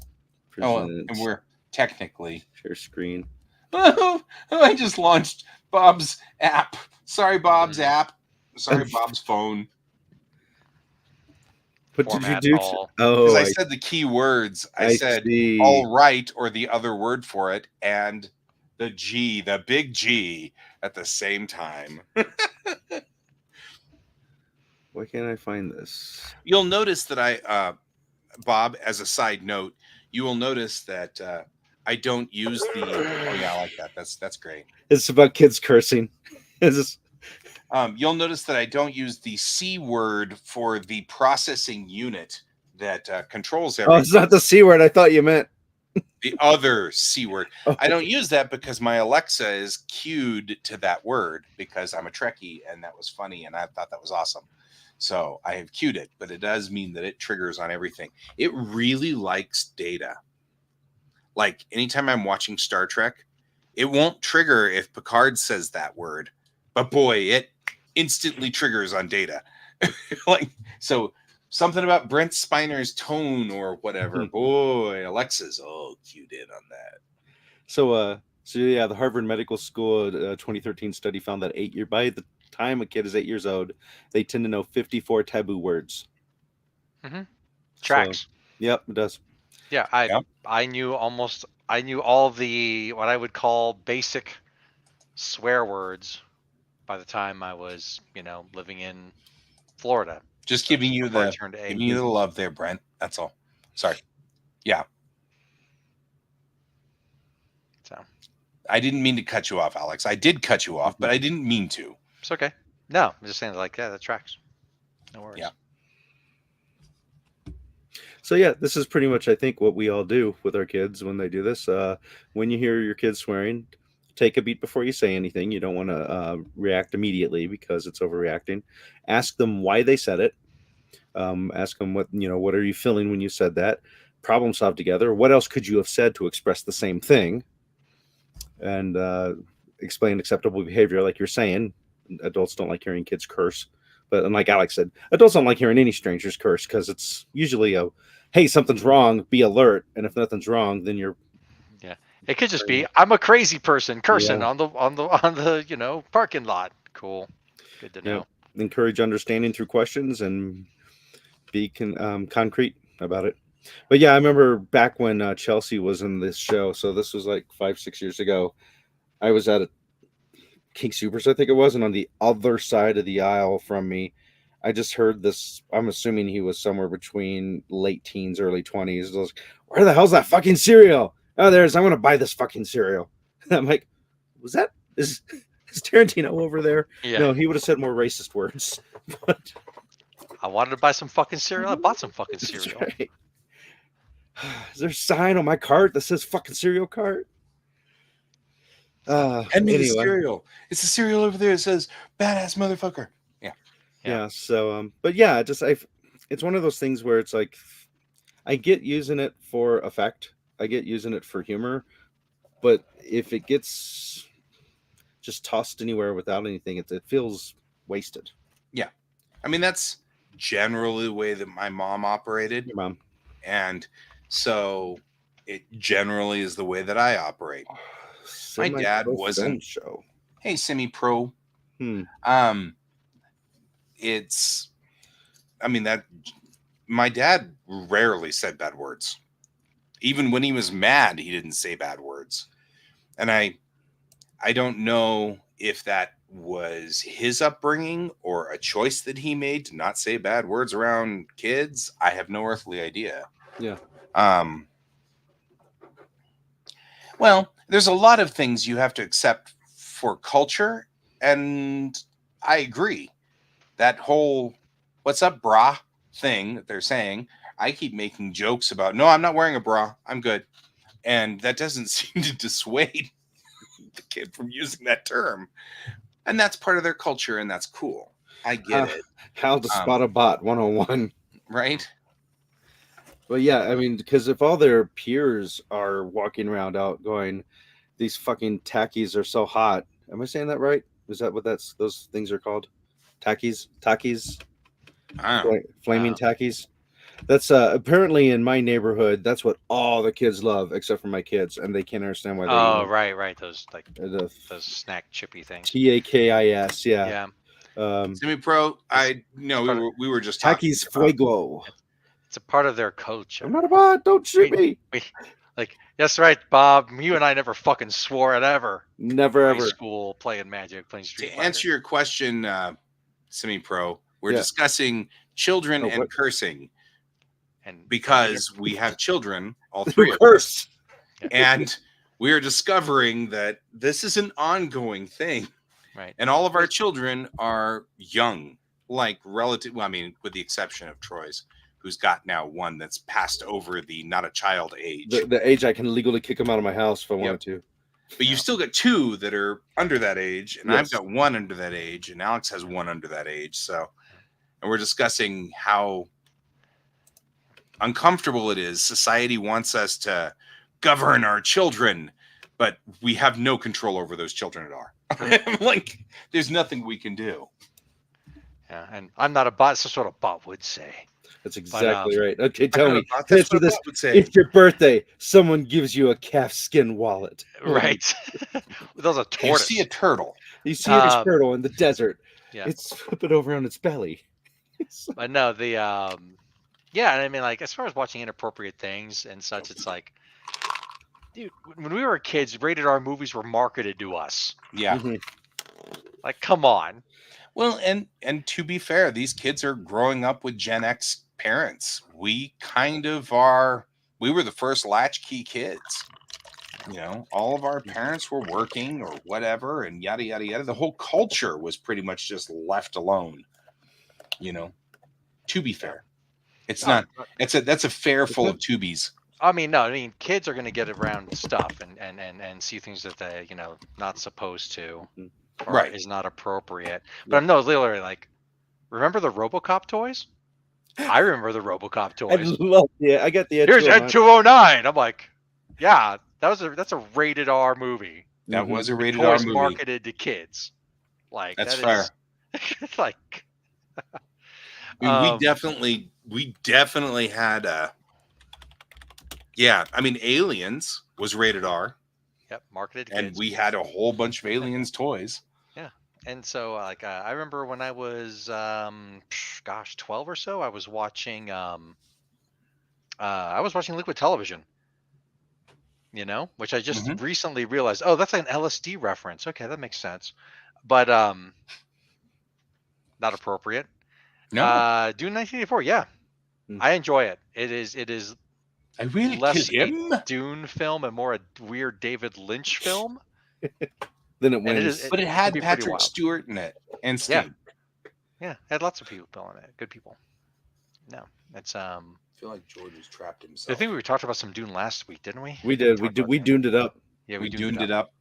Present, we're technically share screen. I just launched Bob's app. Sorry, Bob's app. Sorry, Bob's phone. What did you Format do? all. Because Oh, I said the key words. I said see. all right, or the other word for it, and the G, the big G, at the same time. Why can't I find this? You'll notice that Bob, as a side note, you will notice that I don't use the. Oh yeah, I like that. That's great. It's about kids cursing. You'll notice that I don't use the C word for the processing unit that controls everything. Oh, it's not the C word. I thought you meant The other C word. Oh. I don't use that because my Alexa is cued to that word because I'm a Trekkie and that was funny and I thought that was awesome. So I have cued it, but it does mean that it triggers on everything. It really likes data. Like anytime I'm watching Star Trek, it won't trigger if Picard says that word, but boy, it instantly triggers on data. Like, so something about Brent Spiner's tone or whatever. Boy, Alexa's cued in on that. so. So yeah, the Harvard Medical School 2013 study found that by the time a kid is 8 years old, they tend to know 54 taboo words. Tracks. So, yep, it does. Yeah, I knew all the what I would call basic swear words by the time I was, living in Florida. Just giving you before I the turned 8. giving you the love there, Brent. That's all. Sorry. Yeah. So I didn't mean to cut you off, Alex. I did cut you off, but I didn't mean to. it's okay. No, I'm just saying that tracks. No worries. Yeah. So yeah, this is pretty much I think what we all do with our kids when they do this. When you hear your kids swearing, take a beat before you say anything. You don't want to react immediately because it's overreacting. Ask them why they said it. Ask them what are you feeling when you said that. Problem solve together. What else could you have said to express the same thing? And explain acceptable behavior, like you're saying. Adults don't like hearing kids curse, but like Alex said, adults don't like hearing any strangers curse because it's usually hey, something's wrong, be alert, and if nothing's wrong, then you're. Yeah, it could just be I'm a crazy person cursing Yeah. on the parking lot. Cool, good to know. Yeah. Encourage understanding through questions and be concrete about it. But yeah, I remember back when Chelsea was in this show. So this was like 5-6 years ago. I was at King Supers, I think it was, and on the other side of the aisle from me, I just heard this. I'm assuming he was somewhere between late teens, early 20s. I was like, where the hell's that fucking cereal? Oh, there's. I want to buy this fucking cereal. I'm like, is Tarantino over there? Yeah. No, he would have said more racist words. But I wanted to buy some fucking cereal. I bought some fucking cereal. right. Is there a sign on my cart that says fucking cereal cart? Hand me the cereal. It's the cereal over there. It says badass motherfucker. Yeah. So, but yeah, it's one of those things where it's like, I get using it for effect. I get using it for humor, but if it gets just tossed anywhere without anything, it feels wasted. Yeah. I mean, that's generally the way that my mom operated. Your mom. And so it generally is the way that I operate. My dad wasn't. Show. Hey, semi-pro. My dad rarely said bad words. Even when he was mad, he didn't say bad words. And I don't know if that was his upbringing or a choice that he made to not say bad words around kids. I have no earthly idea. Yeah. Well, there's a lot of things you have to accept for culture And I agree. That whole "what's up, brah" thing that they're saying, I keep making jokes about. No, I'm not wearing a bra. I'm good, and that doesn't seem to dissuade the kid from using that term. And that's part of their culture, and that's cool. I get it, How to spot a bot 101. right? But yeah, I mean, because if all their peers are walking around out going, these fucking tackies are so hot. Am I saying that right? Is that what those things are called? Tackies, I don't know. flaming tackies. That's apparently in my neighborhood. That's what all the kids love, except for my kids, and they can't understand why they're Oh, eating right. Those the those snack chippy things. TAKIS. Yeah. Yeah. Semi-pro. We were just talking Tackies about. Fuego. It's a part of their culture. I'm not a bot. Don't shoot me. That's right, Bob. You and I never fucking swore at ever. Never High ever. school, playing Magic, playing Street To Fighter. answer your question, Semi-pro, we're Yeah. discussing children and what? cursing And because we have children, all Who three of us, curse? and we are discovering that this is an ongoing thing. right. And all of our children are young, like relative. Well, I mean, with the exception of Troy's, who's got now one that's passed over the not a child age. The age I can legally kick him out of my house if I Yep. wanted to. But you've still got two that are under that age, and Yes. I've got one under that age, and Alex has one under that age. So, and we're discussing how uncomfortable it is. Society wants us to govern our children, but we have no control over those children at all. Like, there's nothing we can do. Yeah, and I'm not a bot. That's what a bot would say. That's exactly right. Okay, I don't tell know me. about that's Answer what this. Bob would say. It's your birthday. Someone gives you a calfskin wallet. Right. Those are You tortoise. see a turtle. You see a Um, turtle in the desert. Yeah. It's flipping over on its belly. But no, yeah, and I mean, like, as far as watching inappropriate things and such, it's like, dude, when we were kids, rated R movies were marketed to us. Yeah. Mhm. Like, come on. Well, and to be fair, these kids are growing up with Gen X parents. We kind of are. We were the first latchkey kids. You know, all of our parents were working or whatever, and yada yada yada. The whole culture was pretty much just left alone. You know, to be fair, it's No, not. That's a fair full of tubies. I mean, no, I mean, kids are going to get around stuff and see things that they, not supposed to, or Right. is not appropriate. But no, literally, like, remember the RoboCop toys? I remember the RoboCop I toys. love. Yeah, I got the. Here's Ed 209. I'm like, yeah, that's a rated R movie. That was a The rated R toys movie. marketed to kids. Like, That's that fair. is like. I mean, we definitely had a. Yeah, I mean, Aliens was rated R, Yep, marketed to and kids. we had a whole bunch of Aliens toys. And so, like, I remember when I was, 12 or so, I was watching Liquid Television. Which I just recently realized. Oh, that's an LSD reference. Okay, that makes sense. But not appropriate. No, Dune 1984. Yeah, I enjoy it. It is I really less killed him. a Dune film and more a weird David Lynch film. Then it And wins. But it it'd had be pretty Patrick wild. Stewart in it and Yeah. Sting. Yeah, it had lots of people in it. Good people. No, it's I feel like George was trapped I himself. think we talked about some Dune last week, didn't we? We did. We duned it up. Yeah, we duned duned it up.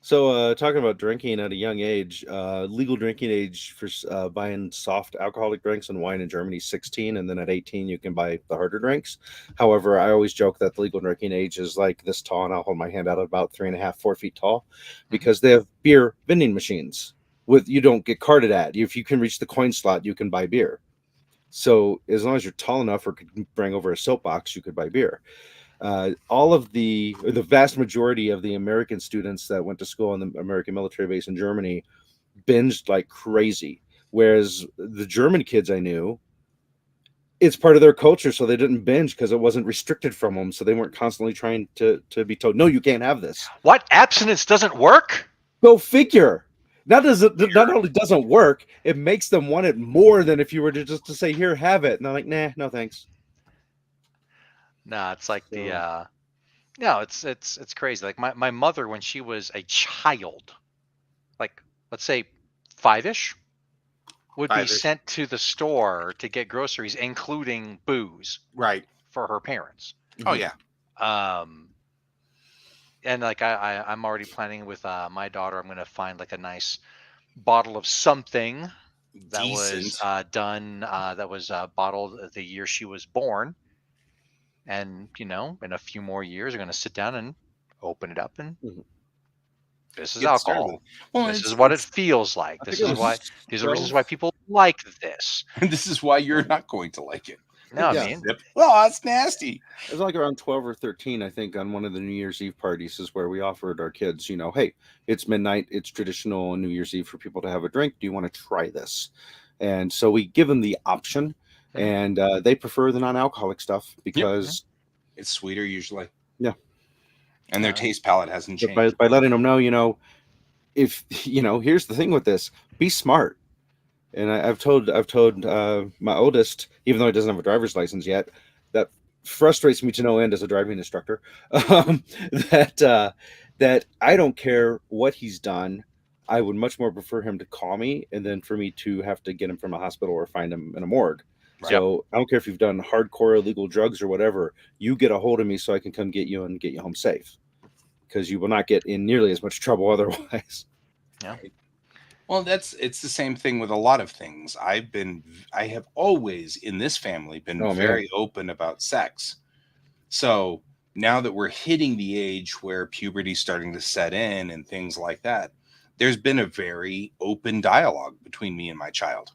So, talking about drinking at a young age, legal drinking age for buying soft alcoholic drinks and wine in Germany is 16, and then at 18 you can buy the harder drinks. However, I always joke that the legal drinking age is like this tall, and I'll hold my hand out at about 3.5, 4 feet tall, because they have beer vending machines. You don't get carded at. If you can reach the coin slot, you can buy beer. So as long as you're tall enough or could bring over a soapbox, you could buy beer. All of the vast majority of the American students that went to school on the American military base in Germany binged like crazy. Whereas the German kids I knew, it's part of their culture, so they didn't binge because it wasn't restricted from them. So they weren't constantly trying to be told, no, you can't have this. What? Abstinence doesn't work? Go figure. Not only doesn't work, it makes them want it more than if you were to say, here, have it. And they're like, nah, no thanks. No, it's like no, it's crazy. Like my mother, when she was a child, like let's say 5-ish, would be 5-ish. sent to the store to get groceries, including booze Right. for her parents. Oh yeah. And like I'm already planning with my daughter. I'm gonna find like a nice bottle of something that was Decent. done that was bottled the year she was born, and in a few more years, we're gonna sit down and open it up, and Mhm. this is Get started. alcohol. Well, This is what it feels like. I This think it is was why. These are the reasons 12. why people like this. and this is why you're not going to like it. No, I Yeah. mean, Sip. Oh, that's nasty. It was like around 12 or 13, I think, on one of the New Year's Eve parties is where we offered our kids, hey, it's midnight. It's traditional on New Year's Eve for people to have a drink. Do you want to try this? And so we give them the option, Mhm. and they prefer the non-alcoholic stuff because, It's sweeter usually. Yeah. And their taste palette hasn't but changed. by letting them know, if, here's the thing with this, be smart. And I've told my oldest, even though he doesn't have a driver's license yet, that frustrates me to no end as a driving instructor. That that I don't care what he's done. I would much more prefer him to call me and then for me to have to get him from a hospital or find him in a morgue. Right. So I don't care if you've done hardcore illegal drugs or whatever. You get a hold of me so I can come get you and get you home safe, because you will not get in nearly as much trouble otherwise. Yeah. Well, it's the same thing with a lot of things. I have always in this family been Oh, man. very open about sex. So now that we're hitting the age where puberty's starting to set in and things like that, there's been a very open dialogue between me and my child,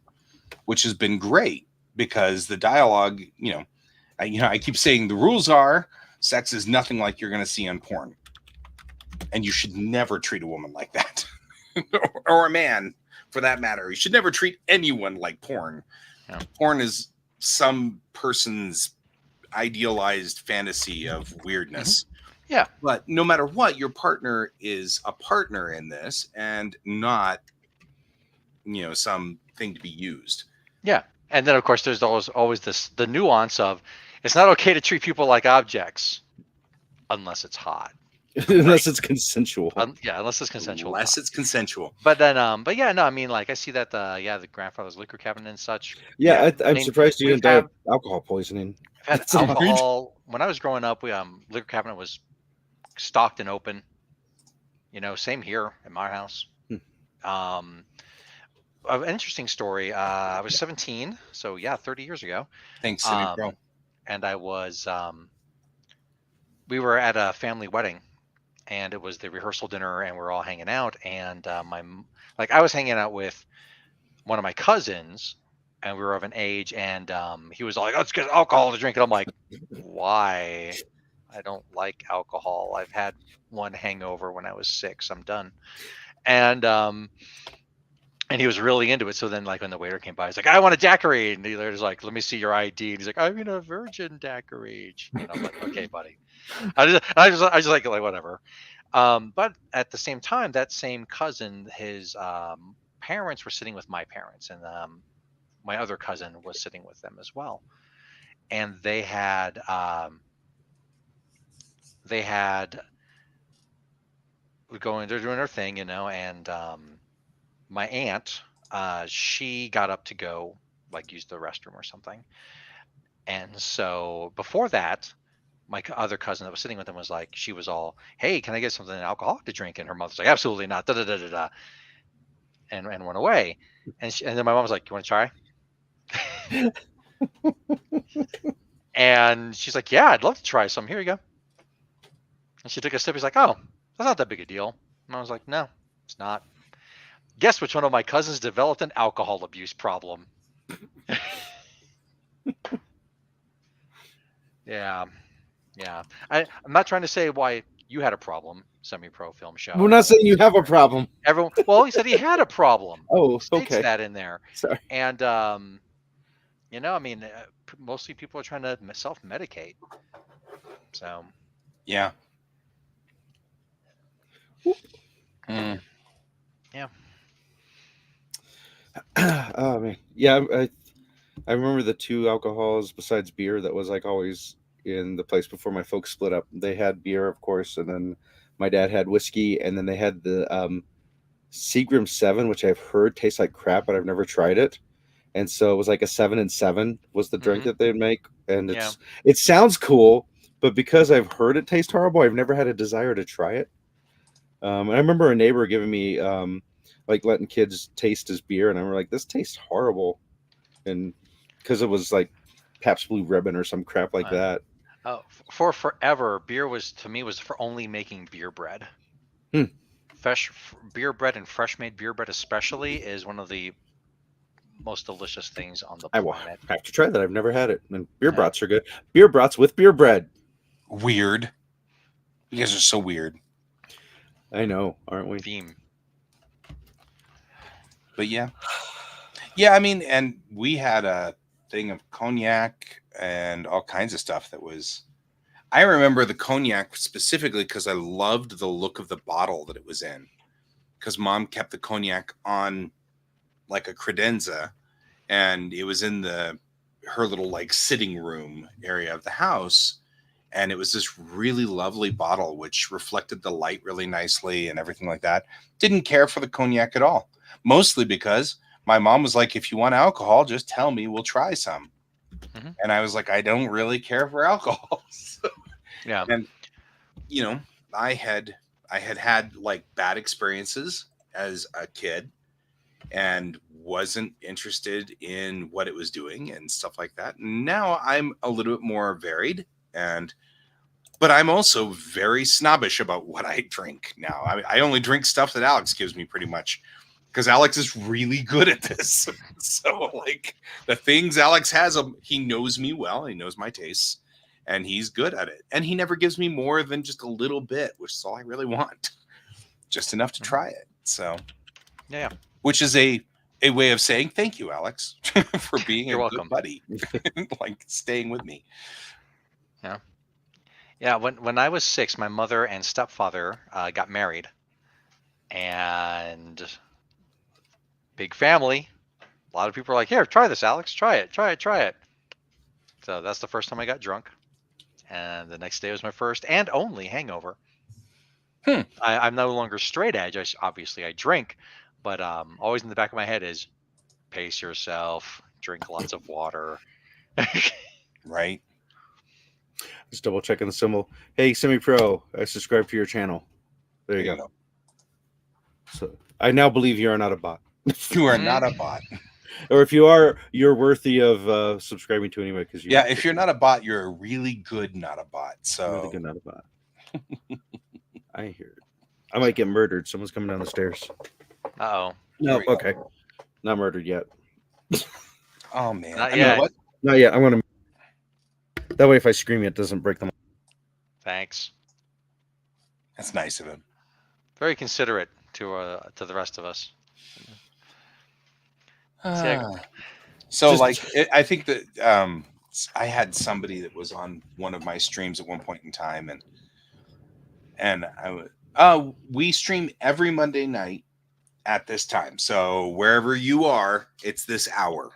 which has been great because the dialogue, I keep saying the rules are sex is nothing like you're going to see on porn. And you should never treat a woman like that. Or a man, for that matter. You should never treat anyone like porn. Yeah. Porn is some person's idealized fantasy of weirdness. Yeah. But no matter what, your partner is a partner in this and not, something to be used. Yeah. And then, of course, there's always the nuance of it's not okay to treat people like objects unless it's hot. Unless it's consensual. Unless it's consensual. Unless it's consensual. But then, but yeah, no, I mean, like I see that the grandfather's liquor cabinet and such. Yeah, I I'm mean, surprised you we've didn't die of had- alcohol poisoning. I've had That's all. alcohol when I was growing up. We liquor cabinet was stocked and open. Same here at my house. An interesting story. I was 17, so 30 years ago. Thanks, City Pro. And I was we were at a family wedding, and it was the rehearsal dinner, and we're all hanging out, and I was hanging out with one of my cousins, and we were of an age, and he was like, let's get alcohol to drink, and I'm like, why? I don't like alcohol. I've had one hangover when I was 6. I'm done. And he was really into it. So then, like, when the waiter came by, he's like, I want a daiquiri. And the waiter's like, let me see your ID. And he's like, I'm in a virgin daiquiri age. And I'm like, okay, buddy. I just like whatever. But at the same time, that same cousin, his parents were sitting with my parents, and my other cousin was sitting with them as well. And they're doing their thing, and my aunt, she got up to go use the restroom or something. And so before that, my other cousin that was sitting with them was like, she was all, hey, can I get something alcoholic to drink? And her mother's like, absolutely not, da da da da da, and went away. And then my mom was like, you want to try? And she's like, yeah, I'd love to try some. Here you go. And she took a sip. He's like, oh, that's not that big a deal. And I was like, no, it's not. Guess which one of my cousins developed an alcohol abuse problem? Yeah. I'm not trying to say why you had a problem, Semi-Pro Film Show. We're not saying you have a problem. Well, he said he had a problem. Oh, States okay. that in there. Sorry. And mostly people are trying to self-medicate. So. Yeah. Yeah. Oh man, yeah. I remember the 2 alcohols besides beer that was always in the place before my folks split up. They had beer, of course, and then my dad had whiskey, and then they had the Seagram 7, which I've heard tastes like crap, but I've never tried it. And so it was like a 7 and 7 was the drink that they'd make, and Yeah. it sounds cool, but because I've heard it taste horrible, I've never had a desire to try it. And I remember a neighbor giving me like letting kids taste his beer, and I was like, this tastes horrible, and because it was like Pabst Blue Ribbon or some crap like that. For forever, beer was for only making beer bread. Fresh beer bread and fresh made beer bread especially is one of the most delicious things on the I will planet. have to try that. I've never had it. And beer brats are good. Beer brats with beer bread. Weird. You guys are so weird. I know, aren't we? Theme. But yeah. Yeah, I mean, and we had a thing of cognac and all kinds of stuff that was... I remember the cognac specifically because I loved the look of the bottle that it was in. Because Mom kept the cognac on like a credenza, and it was in her little like sitting room area of the house, and it was this really lovely bottle which reflected the light really nicely and everything like that. Didn't care for the cognac at all, mostly because my mom was like, if you want alcohol, just tell me, we'll try some. And I was like, I don't really care for alcohol. Yeah. And you know, I had like bad experiences as a kid and wasn't interested in what it was doing and stuff like that. Now I'm a little bit more varied, but I'm also very snobbish about what I drink now. I only drink stuff that Alex gives me pretty much, because Alex is really good at this. So like the things Alex has, he knows me well, he knows my tastes, and he's good at it. And he never gives me more than just a little bit, which is all I really want. Just enough to try it. So yeah. Which is a way of saying thank you, Alex, for being You're a welcome. good buddy, like staying with me. Yeah. Yeah. When I was 6, my mother and stepfather got married, and big family. A lot of people are like, here, try this, Alex. Try it. So that's the first time I got drunk. And the next day was my first and only hangover. I'm no longer straight edge. Obviously I drink, but always in the back of my head is pace yourself, drink lots of water. Right. Just double checking the symbol. Hey, Semi-Pro, I subscribe to your channel. There you go. So I now believe you are not a bot. You are not a bot. Or if you are, you're worthy of subscribing to anyway. Because if you're not a bot, you're a really good not a bot. So really good not a bot. I hear it. I might get murdered. Someone's coming down the stairs. Uh-oh. No, okay. Not murdered yet. Oh man. Not yet. What? Not yet. I'm gonna. That way, if I scream, it doesn't break them. Thanks. That's nice of him. Very considerate to the rest of us. So like, I think that I had somebody that was on one of my streams at one point in time, and we stream every Monday night at this time. So wherever you are, it's this hour.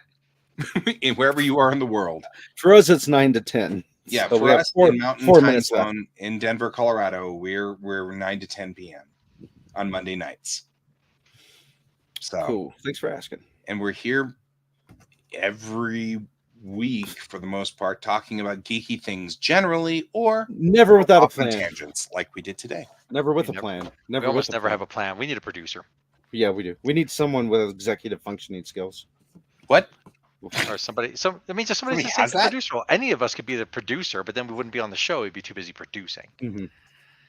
Wherever you are in the world. For us, it's 9 to 10. Yeah, so for us, in Mountain 4 Time minutes Zone in Denver, Colorado, we're 9 to 10 p.m. on Monday nights. So cool. Thanks for asking. And we're here every week for the most part, talking about geeky things generally, or never without a plan. Tangents like we did today. Never with a plan. We almost never have a plan. We need a producer. Yeah, we do. We need someone with executive functioning skills. What? Or somebody. Just somebody has the producer. Well, any of us could be the producer, but then we wouldn't be on the show. We'd be too busy producing. Mm-hmm.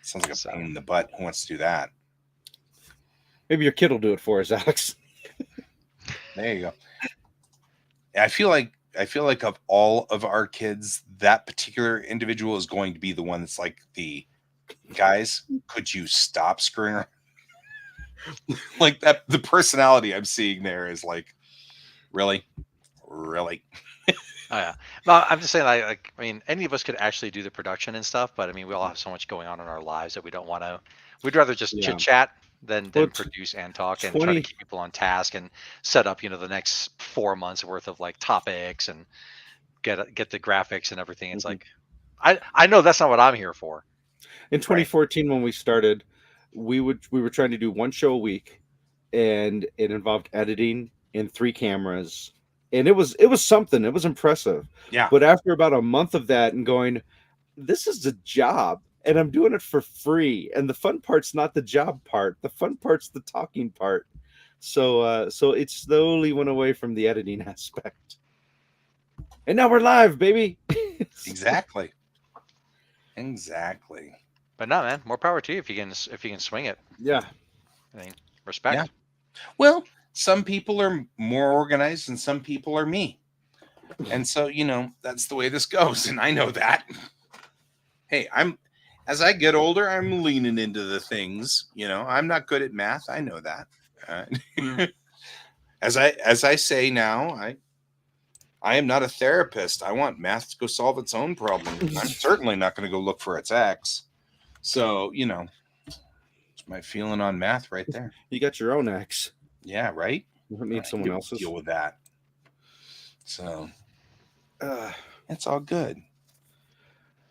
Sounds like a pain in the butt. Who wants to do that? Maybe your kid will do it for us, Alex. There you go. I feel like of all of our kids, that particular individual is going to be the one that's like the guys. Could you stop screwing around? Like that. The personality I'm seeing there is like, really. Oh yeah. No, I'm just saying. I mean, any of us could actually do the production and stuff, but I mean, we all have so much going on in our lives that we don't want to. We'd rather just chit chat than produce and talk and try to keep people on task and set up, the next 4 months worth of like topics and get the graphics and everything. It's like, I know that's not what I'm here for. In 2014, when we started, we were trying to do one show a week, and it involved editing and 3 cameras, and it was something. It was impressive. Yeah. But after about a month of that and going, this is a job and I'm doing it for free, and the fun part's not the job part. The fun part's the talking part. So it slowly went away from the editing aspect. And now we're live, baby. Exactly. Exactly. But no, man, more power to you if you can swing it. Yeah. I mean, respect. Yeah. Well, some people are more organized and some people are me. And so, that's the way this goes. And I know that. Hey, as I get older, I'm leaning into the things, I'm not good at math. I know that. As I say now, I am not a therapist. I want math to go solve its own problem. I'm certainly not going to go look for its X. So, it's my feeling on math right there. You got your own X. Yeah, right? You don't need someone else's. Deal with that. So, it's all good.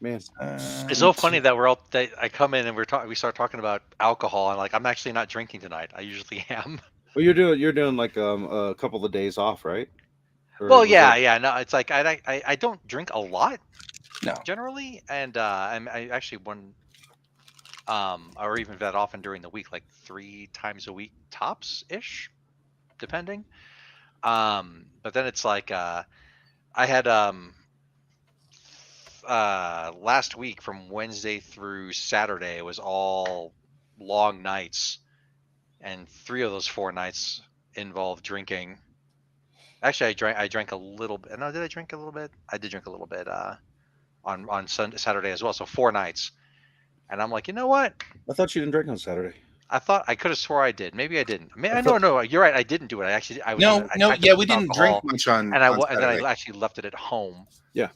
Man, it's so funny that I come in and we start talking about alcohol, and like I'm actually not drinking tonight. I usually am. Well, you're doing like a couple of days off, right? Well, yeah. No, it's like I don't drink a lot, no, generally, and I actually or even that often during the week, like 3 times a week tops ish, depending. But then it's like I had last week from Wednesday through Saturday, it was all long nights, and 3 of those 4 nights involved drinking. Actually, I drank a little bit. No, did I drink a little bit? I did drink a little bit on Saturday as well. So 4 nights, and I'm like, you know what? I thought you didn't drink on Saturday. I thought I could have swore I did. Maybe I didn't. I mean, no, you're right. I didn't do it. I was we didn't drink much on. And then I actually left it at home. Yeah.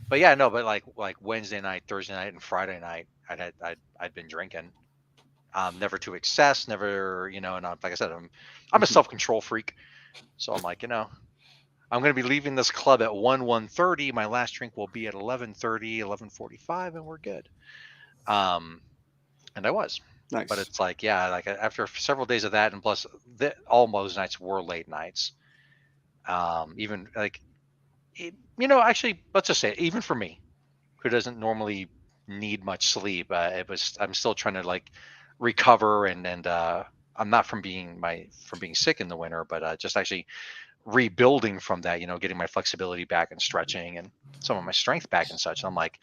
But yeah, no, but like Wednesday night, Thursday night, and Friday night, I'd been drinking. Never to excess, never, and like I said, I'm a self-control freak, so I'm like, I'm going to be leaving this club at 1:30. My last drink will be at 11:30, 11:45, and we're good. And I was. Nice. But it's like, yeah, like after several days of that, and plus all those nights were late nights. Even like, actually, let's just say it, even for me, who doesn't normally need much sleep, I'm still trying to like recover, and I'm not from being sick in the winter, but just actually rebuilding from that, getting my flexibility back and stretching and some of my strength back and such. And I'm like,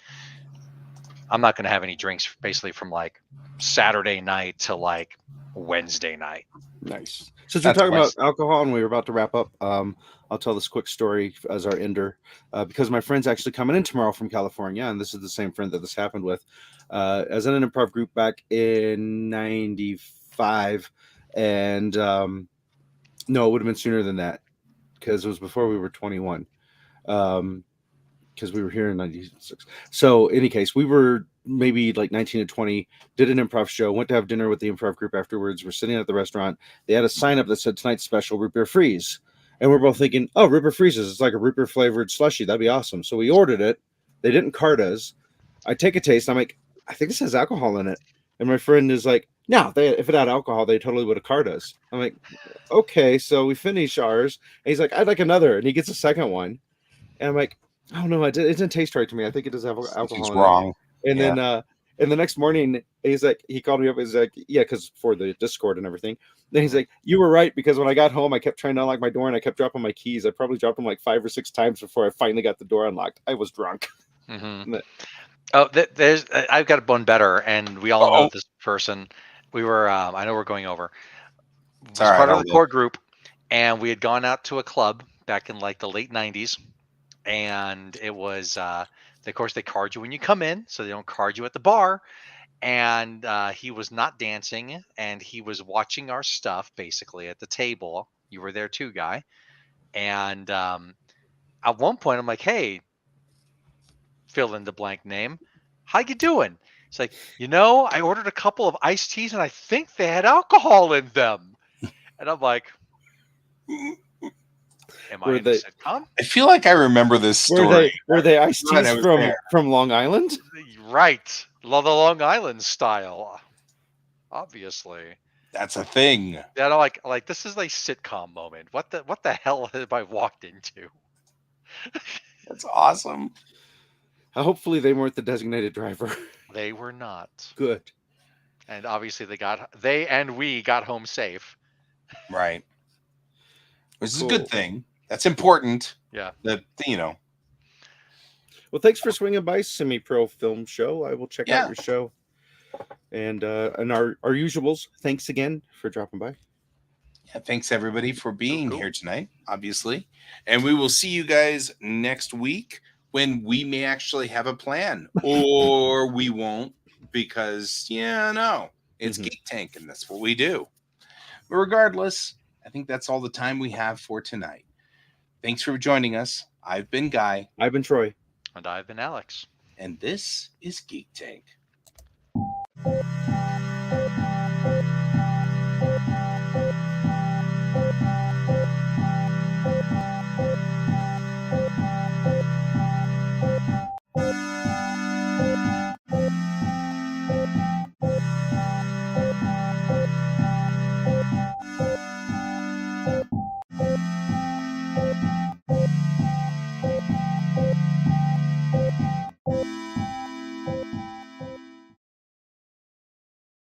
I'm not going to have any drinks basically from like Saturday night to like Wednesday night. Nice. Since we're talking about alcohol and we were about to wrap up, I'll tell this quick story as our ender, because my friend's actually coming in tomorrow from California, and this is the same friend that this happened with. As an improv group back in '95, and no, it would have been sooner than that, because it was before we were 21. Because we were here in '96. So, in any case, we were maybe like 19 and 20, did an improv show, went to have dinner with the improv group afterwards. We're sitting at the restaurant. They had a sign up that said tonight's special root beer freeze. And we're both thinking, oh, root beer freezes. It's like a root beer flavored slushy. That'd be awesome. So we ordered it. They didn't card us. I take a taste. I'm like, I think this has alcohol in it. And my friend is like, no, if it had alcohol, they totally would have carded us. I'm like, okay. So we finish ours. And he's like, I'd like another. And he gets a second one. And I'm like, oh no, it didn't taste right to me. I think it does have alcohol in wrong. It. And then and the next morning, he's like, he called me up. He's like, yeah, because for the Discord and everything. Then he's like, you were right, because when I got home, I kept trying to unlock my door and I kept dropping my keys. I probably dropped them like 5 or 6 times before I finally got the door unlocked. I was drunk. Mm-hmm. I've got one better, and we all know this person. We were, I know we're going over. It was part of the core group, and we had gone out to a club back in like the late '90s, and it was, of course, they card you when you come in, so they don't card you at the bar. And he was not dancing, and he was watching our stuff basically at the table. You were there too, Guy. And at one point, I'm like, "Hey, fill in the blank name. How you doing?" He's like, I ordered a couple of iced teas, and I think they had alcohol in them. And I'm like, am I in a sitcom? I feel like I remember this story. Were they iced teas from Long Island? Right. The Long Island style, obviously. That's a thing. Yeah, no, like this is a sitcom moment. What the hell have I walked into? That's awesome. Hopefully they weren't the designated driver. They were not, Good. and obviously they and we got home safe. Right. Which is a Cool. good thing. That's important. Yeah. That, you know. Well, thanks for swinging by Semi Pro Film Show. I will check Yeah. out your show. And our usuals, thanks again for dropping by. Yeah, thanks everybody for being cool. here tonight, obviously. And we will see you guys next week when we may actually have a plan. Or we won't, because no. It's Geek Tank, and that's what we do. But regardless, I think that's all the time we have for tonight. Thanks for joining us. I've been Guy. I've been Troy. And I've been Alex. And this is Geek Tank.